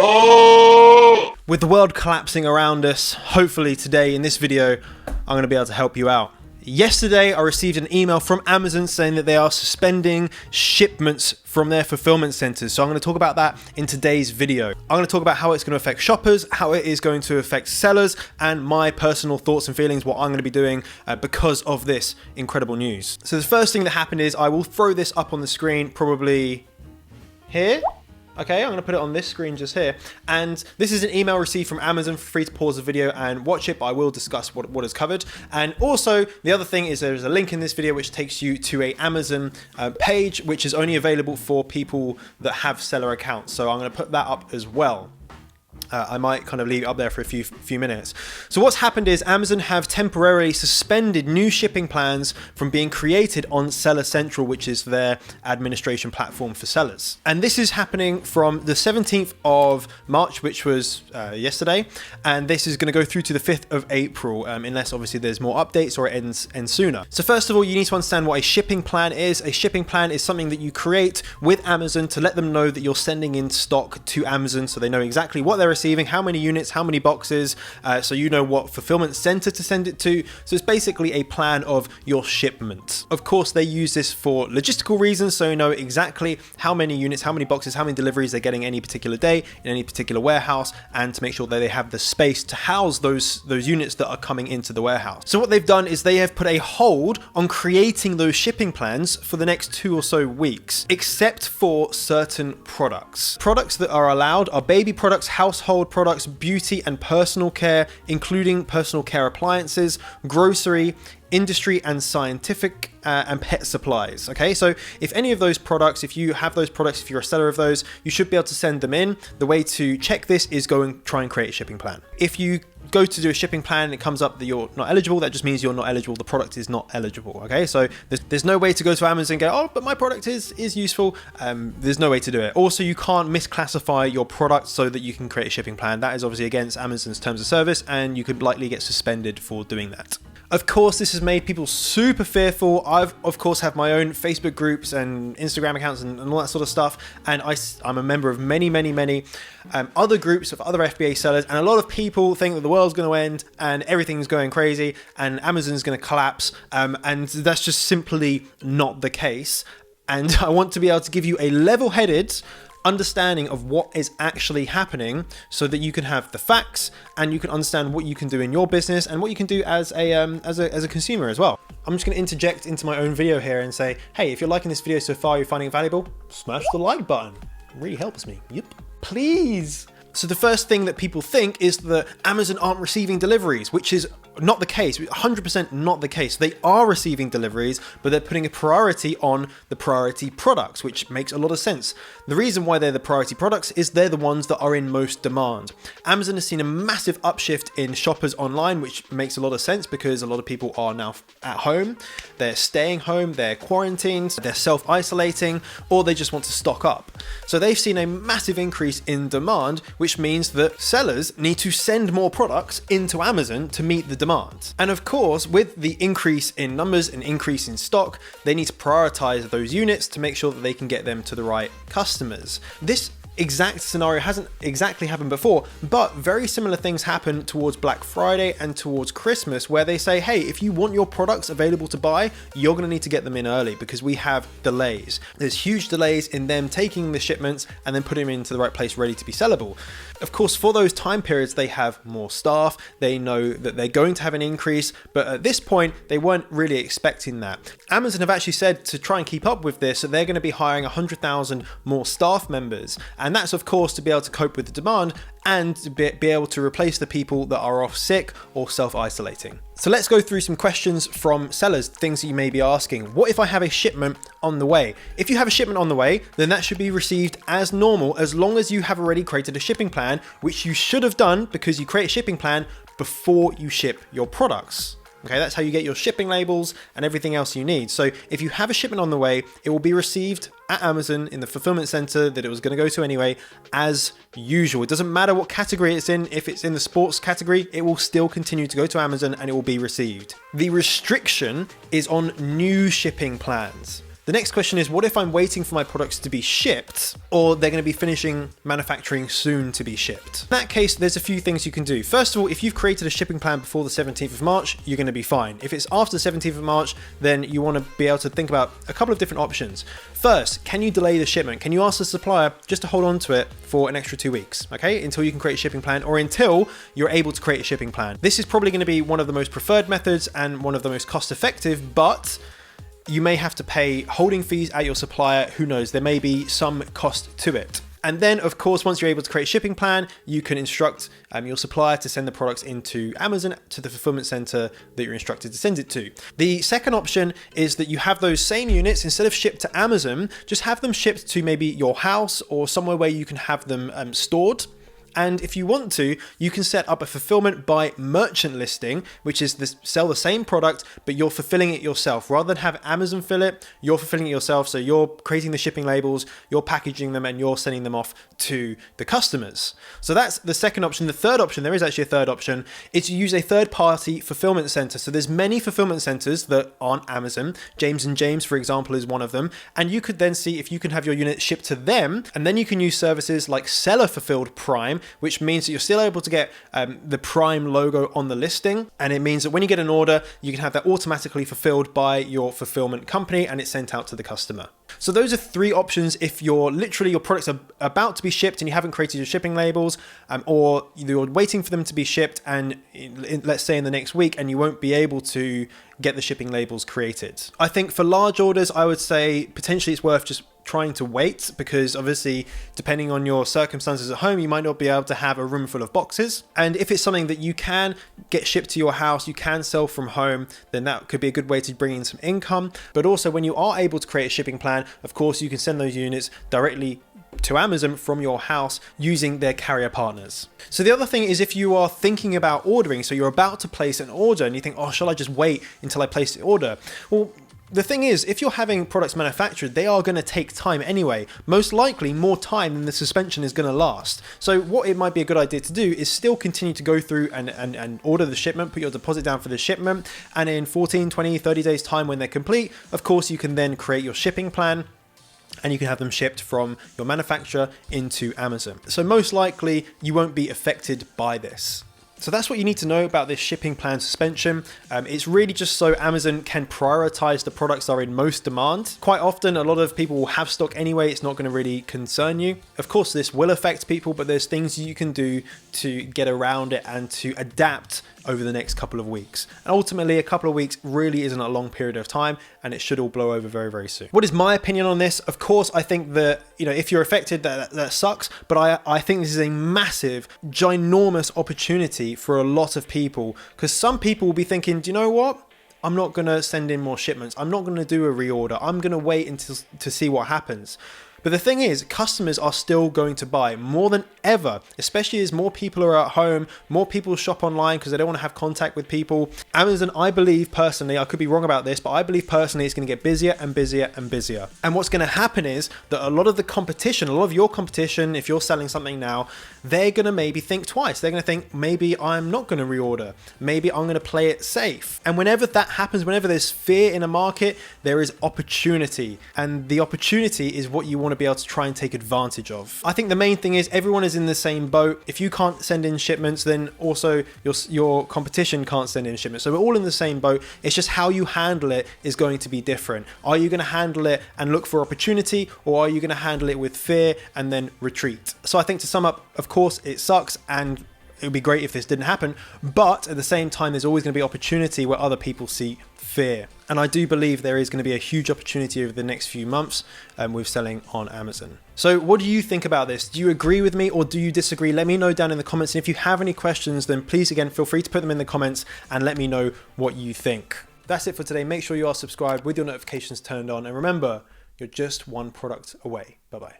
Oh! With the world collapsing around us, hopefully today in this video, I'm going to be able to help you out. Yesterday, I received an email from Amazon saying that they are suspending shipments from their fulfillment centers. So I'm going to talk about that in today's video. I'm going to talk about how it's going to affect shoppers, how it is going to affect sellers, and my personal thoughts and feelings, what I'm going to be doing because of this incredible news. So the first thing that happened is I will throw this up on the screen probably here. Okay, I'm going to put it on this screen just here. And this is an email received from Amazon. Feel free to pause the video and watch it, but I will discuss what is covered. And also, the other thing is there's a link in this video which takes you to a Amazon page, which is only available for people that have seller accounts. So I'm going to put that up as well. I might kind of leave it up there for a few minutes. So what's happened is Amazon have temporarily suspended new shipping plans from being created on Seller Central, which is their administration platform for sellers. And this is happening from the 17th of March, which was yesterday. And this is going to go through to the 5th of April, unless obviously there's more updates or it ends sooner. So first of all, you need to understand what a shipping plan is. A shipping plan is something that you create with Amazon to let them know that you're sending in stock to Amazon, so they know exactly what they're receiving, how many units, how many boxes, so you know what fulfillment center to send it to. So it's basically a plan of your shipment. Of course, they use this for logistical reasons, so you know exactly how many units, how many boxes, how many deliveries they're getting any particular day in any particular warehouse, and to make sure that they have the space to house those units that are coming into the warehouse. So what they've done is they have put a hold on creating those shipping plans for the next 2 or so weeks, except for certain products. Products that are allowed are baby products, household products, beauty and personal care, including personal care appliances, grocery, industry and scientific, and pet supplies. Okay, so if any of those products, if you have those products, if you're a seller of those, you should be able to send them in. The way to check this is try and create a shipping plan. If you go to do a shipping plan and it comes up that you're not eligible, that just means you're not eligible. The product is not eligible. Okay, so there's no way to go to Amazon and go, oh, but my product is useful. There's no way to do it. Also, you can't misclassify your product so that you can create a shipping plan. That is obviously against Amazon's terms of service, and you could likely get suspended for doing that. Of course, this has made people super fearful. I've, of course, have my own Facebook groups and Instagram accounts and all that sort of stuff. And I'm a member of many other groups of other FBA sellers. And a lot of people think that the world's going to end and everything's going crazy and Amazon's going to collapse. And that's just simply not the case. And I want to be able to give you a level-headed understanding of what is actually happening so that you can have the facts and you can understand what you can do in your business and what you can do as a consumer as well. I'm just going to interject into my own video here and say, hey, if you're liking this video so far, you're finding it valuable, smash the like button. It really helps me. Yep. Please. So the first thing that people think is that Amazon aren't receiving deliveries, which is not the case, 100% not the case. They are receiving deliveries, but they're putting a priority on the priority products, which makes a lot of sense. The reason why they're the priority products is they're the ones that are in most demand. Amazon has seen a massive upshift in shoppers online, which makes a lot of sense because a lot of people are now at home, they're staying home, they're quarantined, they're self-isolating, or they just want to stock up. So they've seen a massive increase in demand, which means that sellers need to send more products into Amazon to meet the demand. And of course, with the increase in numbers and increase in stock, they need to prioritize those units to make sure that they can get them to the right customers. This exact scenario hasn't exactly happened before, but very similar things happen towards Black Friday and towards Christmas, where they say, hey, if you want your products available to buy, you're going to need to get them in early because we have delays. There's huge delays in them taking the shipments and then putting them into the right place ready to be sellable. Of course, for those time periods, they have more staff. They know that they're going to have an increase, but at this point, they weren't really expecting that. Amazon have actually said to try and keep up with this, that they're going to be hiring 100,000 more staff members. And that's, of course, to be able to cope with the demand and to be able to replace the people that are off sick or self-isolating. So let's go through some questions from sellers, things that you may be asking. What if I have a shipment on the way? If you have a shipment on the way, then that should be received as normal as long as you have already created a shipping plan, which you should have done because you create a shipping plan before you ship your products. Okay, that's how you get your shipping labels and everything else you need. So if you have a shipment on the way, it will be received at Amazon in the fulfillment center that it was going to go to anyway, as usual. It doesn't matter what category it's in. If it's in the sports category, it will still continue to go to Amazon and it will be received. The restriction is on new shipping plans. The next question is, what if I'm waiting for my products to be shipped, or they're going to be finishing manufacturing soon to be shipped? In that case, there's a few things you can do. First of all, if you've created a shipping plan before the 17th of March, you're going to be fine. If it's after the 17th of March, then you want to be able to think about a couple of different options. First, can you delay the shipment? Can you ask the supplier just to hold on to it for an extra 2 weeks, okay, until you can create a shipping plan, or until you're able to create a shipping plan? This is probably going to be one of the most preferred methods and one of the most cost effective, but you may have to pay holding fees at your supplier. Who knows? There may be some cost to it. And then, of course, once you're able to create a shipping plan, you can instruct your supplier to send the products into Amazon to the fulfillment center that you're instructed to send it to. The second option is that you have those same units, instead of shipped to Amazon, just have them shipped to maybe your house or somewhere where you can have them stored. And if you want to, you can set up a fulfillment by merchant listing, which is sell the same product, but you're fulfilling it yourself. Rather than have Amazon fill it, you're fulfilling it yourself. So you're creating the shipping labels, you're packaging them, and you're sending them off to the customers. So that's the second option. The third option, there is actually a third option, is to use a third-party fulfillment center. So there's many fulfillment centers that aren't Amazon. James & James, for example, is one of them. And you could then see if you can have your unit shipped to them, and then you can use services like Seller Fulfilled Prime, which means that you're still able to get the Prime logo on the listing. And it means that when you get an order, you can have that automatically fulfilled by your fulfillment company and it's sent out to the customer. So those are three options if your products are about to be shipped and you haven't created your shipping labels, or you're waiting for them to be shipped and let's say in the next week, and you won't be able to get the shipping labels created. I think for large orders, I would say potentially it's worth just trying to wait, because obviously depending on your circumstances at home, you might not be able to have a room full of boxes. And if it's something that you can get shipped to your house, you can sell from home, then that could be a good way to bring in some income. But also when you are able to create a shipping plan, of course you can send those units directly to Amazon from your house using their carrier partners. So the other thing is, if you are thinking about ordering, so you're about to place an order and you think, oh, shall I just wait until I place the order? Well, the thing is, if you're having products manufactured, they are going to take time anyway, most likely more time than the suspension is going to last. So what it might be a good idea to do is still continue to go through and order the shipment, put your deposit down for the shipment, and in 14, 20, 30 days time when they're complete, of course you can then create your shipping plan and you can have them shipped from your manufacturer into Amazon. So most likely you won't be affected by this. So that's what you need to know about this shipping plan suspension. It's really just so Amazon can prioritize the products that are in most demand. Quite often, a lot of people will have stock anyway. It's not going to really concern you. Of course, this will affect people, but there's things you can do to get around it and to adapt over the next couple of weeks. And ultimately, a couple of weeks really isn't a long period of time, and it should all blow over very, very soon. What is my opinion on this? Of course, I think that, if you're affected, that sucks, but I think this is a massive, ginormous opportunity for a lot of people, because some people will be thinking, do you know what? I'm not going to send in more shipments. I'm not going to do a reorder. I'm going to wait until to see what happens. But the thing is, customers are still going to buy more than ever, especially as more people are at home, more people shop online because they don't want to have contact with people. Amazon, I believe personally, I could be wrong about this, but I believe personally it's going to get busier and busier and busier. And what's going to happen is that a lot of the competition, a lot of your competition, if you're selling something now, they're going to maybe think twice. They're going to think, maybe I'm not going to reorder. Maybe I'm going to play it safe. And whenever that happens, whenever there's fear in a market, there is opportunity. And the opportunity is what you want to be able to try and take advantage of. I think the main thing is everyone is in the same boat. If you can't send in shipments, then also your competition can't send in shipments. So we're all in the same boat. It's just how you handle it is going to be different. Are you going to handle it and look for opportunity, or are you going to handle it with fear and then retreat? So I think to sum up, of course, it sucks and it would be great if this didn't happen, but at the same time, there's always going to be opportunity where other people see fear. And I do believe there is going to be a huge opportunity over the next few months with selling on Amazon. So what do you think about this? Do you agree with me or do you disagree? Let me know down in the comments. And if you have any questions, then please, again, feel free to put them in the comments and let me know what you think. That's it for today. Make sure you are subscribed with your notifications turned on. And remember, you're just one product away. Bye-bye.